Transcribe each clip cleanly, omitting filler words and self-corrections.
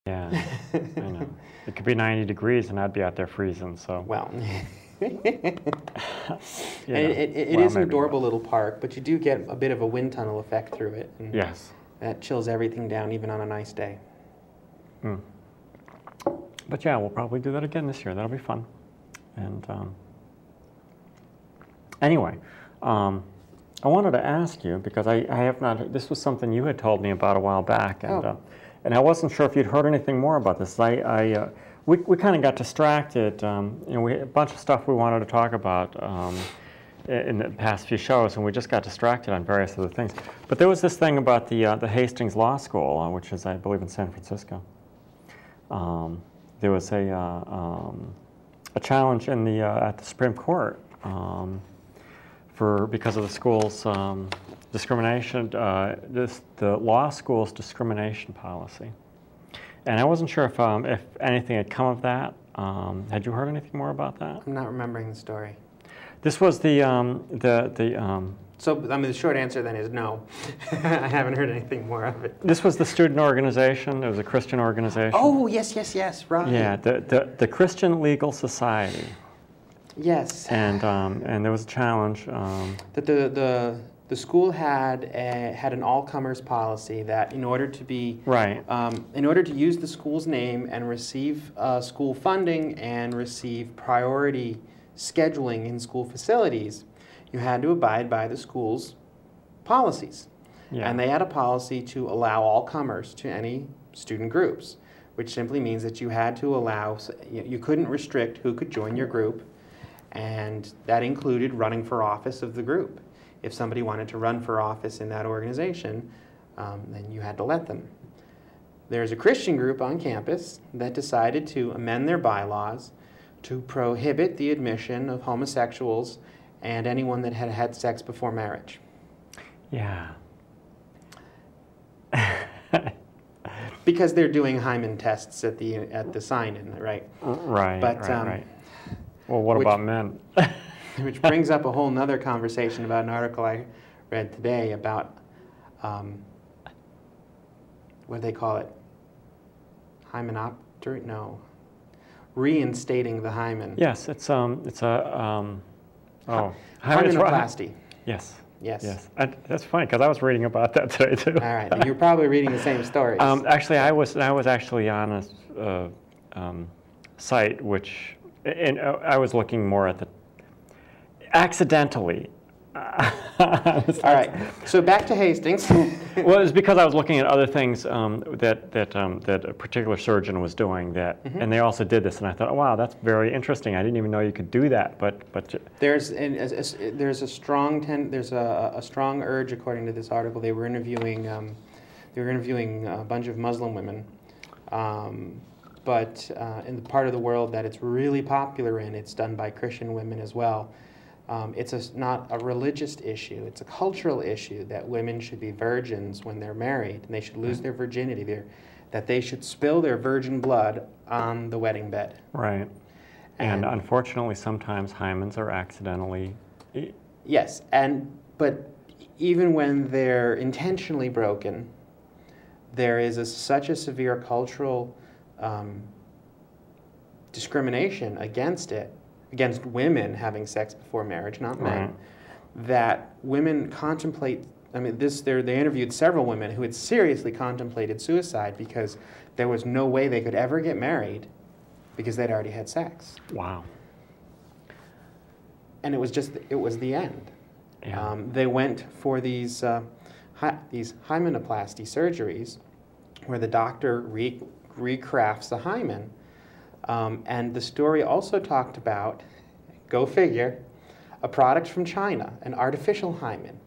Yeah, I know. It could be 90 degrees and I'd be out there freezing, so. Well, You and know, it well, is an maybe adorable not. little park, but you do get a bit of a wind tunnel effect through it. And Yes. that chills everything down, even on a nice day. Mm. But yeah, we'll probably do that again this year. That'll be fun. And anyway, I wanted to ask you, because I have not, this was something you had told me about a while back, and I wasn't sure if you'd heard anything more about this. We kind of got distracted. We had a bunch of stuff we wanted to talk about in the past few shows, and we just got distracted on various other things. But there was this thing about the Hastings Law School, which is, I believe, in San Francisco. There was a challenge in at the Supreme Court because of the school's discrimination, the law school's discrimination policy. And I wasn't sure if anything had come of that. Had you heard anything more about that? I'm not remembering the story. This was So, I mean, the short answer then is no. I haven't heard anything more of it. This was the student organization. It was a Christian organization. Oh, yes, right. Yeah, the Christian Legal Society. Yes. And there was a challenge. That the school had an all-comers policy that in order to be in order to use the school's name and receive school funding and receive priority scheduling in school facilities, you had to abide by the school's policies. Yeah. And they had a policy to allow all comers to any student groups, which simply means that you had to allow, you couldn't restrict who could join your group, and that included running for office of the group. If somebody wanted to run for office in that organization, then you had to let them. There's a Christian group on campus that decided to amend their bylaws to prohibit the admission of homosexuals and anyone that had had sex before marriage. Yeah. Because they're doing hymen tests at the sign-in, right? Right, but, right. Well, what about men? Which brings up a whole nother conversation about an article I read today about, what do they call it? Hymenoptery? No. Reinstating the hymen. Yes, it's a hymenoplasty. Yes. Yes. That's funny because I was reading about that today too. All right, you're probably reading the same stories. Actually, I was actually on a site which, and I was looking more at the accidentally. All right, so back to Hastings. Well, it's because I was looking at other things that a particular surgeon was doing and they also did this, and I thought, oh, wow, that's very interesting. I didn't even know you could do that, but there's a strong urge, according to this article. They were interviewing a bunch of Muslim women, but in the part of the world that it's really popular in, it's done by Christian women as well. It's not a religious issue, it's a cultural issue that women should be virgins when they're married, and they should lose their virginity, that they should spill their virgin blood on the wedding bed. Right. And unfortunately, sometimes hymens are accidentally... Yes, but even when they're intentionally broken, there is such a severe cultural discrimination against women having sex before marriage, not men, that women contemplate. I mean, they interviewed several women who had seriously contemplated suicide because there was no way they could ever get married because they'd already had sex. Wow. And it was the end. Yeah. They went for these hymenoplasty surgeries where the doctor recrafts the hymen. And the story also talked about, go figure, a product from China, an artificial hymen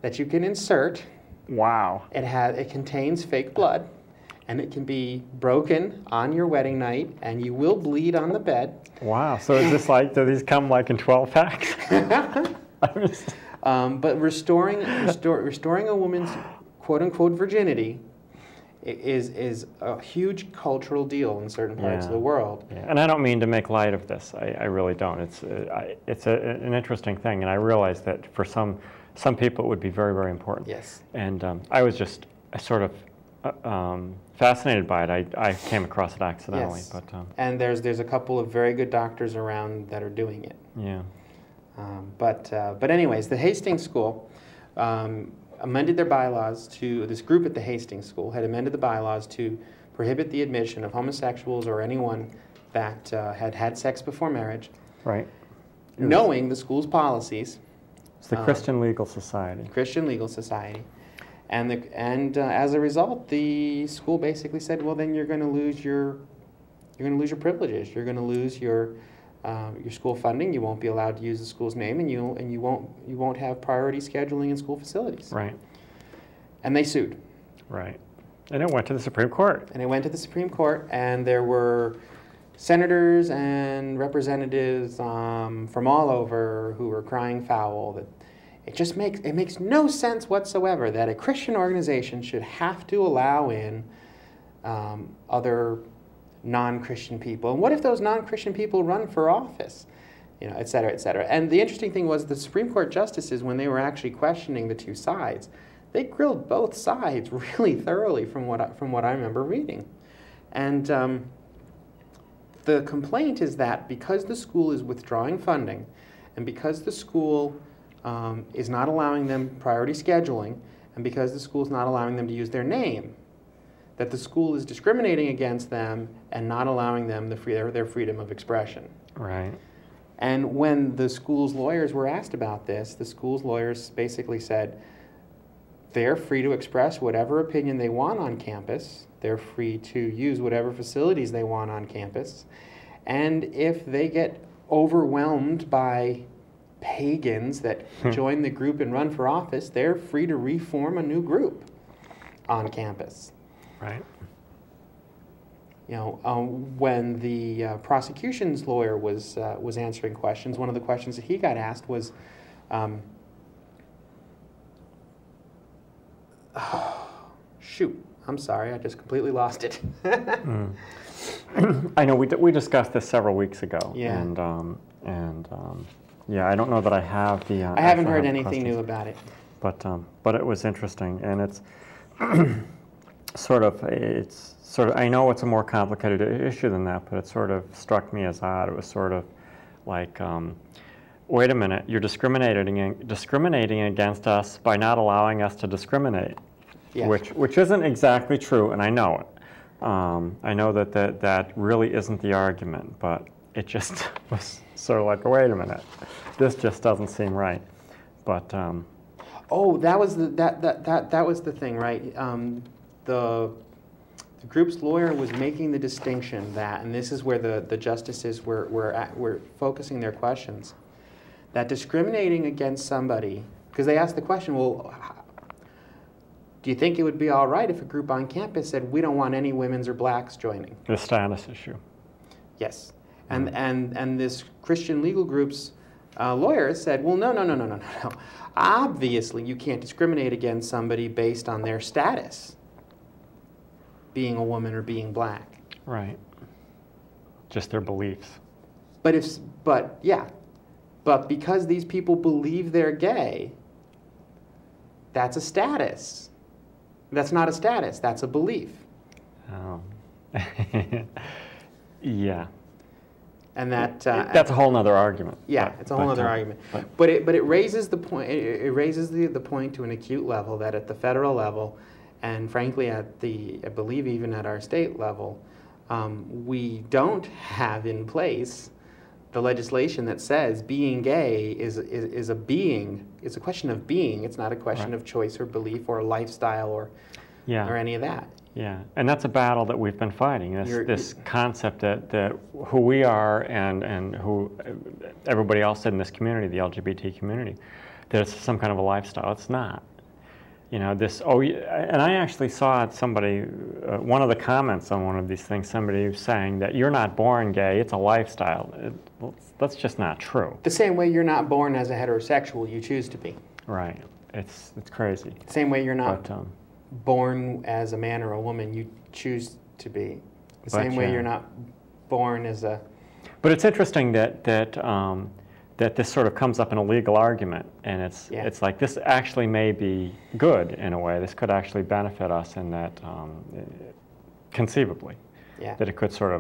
that you can insert. Wow. It contains fake blood, and it can be broken on your wedding night, and you will bleed on the bed. Wow. So is this do these come like in 12 packs? But restoring a woman's quote-unquote virginity is a huge cultural deal in certain parts of the world. Yeah. And I don't mean to make light of this. I really don't. It's an interesting thing, and I realize that for some some people it would be very, very important. Yes. And I was just sort of fascinated by it. I came across it accidentally, Yes. but And there's a couple of very good doctors around that are doing it. yeah. But anyways, the Hastings School amended their bylaws to, this group at the Hastings School had amended the bylaws to prohibit the admission of homosexuals or anyone that had had sex before marriage, Right. knowing the school's policies. It's the Christian Legal Society. Christian Legal Society. And as a result, the school basically said, well, then you're going to lose your privileges. You're going to lose your school funding. You won't be allowed to use the school's name, and you won't have priority scheduling in school facilities. Right. And they sued. Right. And it went to the Supreme Court. And it went to the Supreme Court, and there were senators and representatives from all over who were crying foul that it makes no sense whatsoever that a Christian organization should have to allow in other non-Christian people. And what if those non-Christian people run for office? You know, et cetera, et cetera. And the interesting thing was the Supreme Court justices, when they were actually questioning the two sides, they grilled both sides really thoroughly from what I remember reading. And the complaint is that because the school is withdrawing funding and because the school is not allowing them priority scheduling and because the school is not allowing them to use their name, that the school is discriminating against them and not allowing them their freedom of expression. Right. And when the school's lawyers were asked about this, the school's lawyers basically said they're free to express whatever opinion they want on campus. They're free to use whatever facilities they want on campus. And if they get overwhelmed by pagans that join the group and run for office, they're free to reform a new group on campus. Right. You know, when the prosecution's lawyer was answering questions, one of the questions that he got asked was, shoot, I'm sorry, I just completely lost it. I know we discussed this several weeks ago. Yeah. And yeah, I don't know that I have the. I haven't heard anything new about it. But it was interesting, and it's sort of I know it's a more complicated issue than that, but it sort of struck me as odd. It was sort of like, wait a minute, you're discriminating against us by not allowing us to discriminate, Yes. which isn't exactly true, and I know it. I know that really isn't the argument, but it just was sort of like, wait a minute, this just doesn't seem right. But oh, that was the thing, right? The group's lawyer was making the distinction that, and this is where the justices were focusing their questions, that discriminating against somebody, because they asked the question, well, do you think it would be all right if a group on campus said, we don't want any women's or blacks joining? the status issue. Yes. And this Christian legal group's lawyer said, well, no. Obviously, you can't discriminate against somebody based on their status, being a woman or being black. Right. Just their beliefs. But because these people believe they're gay, that's a status. That's not a status, that's a belief. Oh. Yeah. And that's a whole nother argument. Yeah, it's a whole other argument. But it raises the point. It raises the point to an acute level that at the federal level, and frankly I believe even at our state level, we don't have in place the legislation that says being gay is a being. It's a question of being. It's not a question of choice or belief or lifestyle or any of that. Yeah, and that's a battle that we've been fighting, this concept that who we are and who everybody else in this community, the LGBT community, that it's some kind of a lifestyle. It's not. You know, and I actually saw somebody, one of the comments on one of these things, somebody was saying that you're not born gay, it's a lifestyle. That's just not true. The same way you're not born as a heterosexual, you choose to be. Right, it's crazy. The same way you're not born as a man or a woman, you choose to be. The same way you're not born as a... But it's interesting that this sort of comes up in a legal argument, and it's like this actually may be good in a way. This could actually benefit us in that conceivably, Yeah. that it could sort of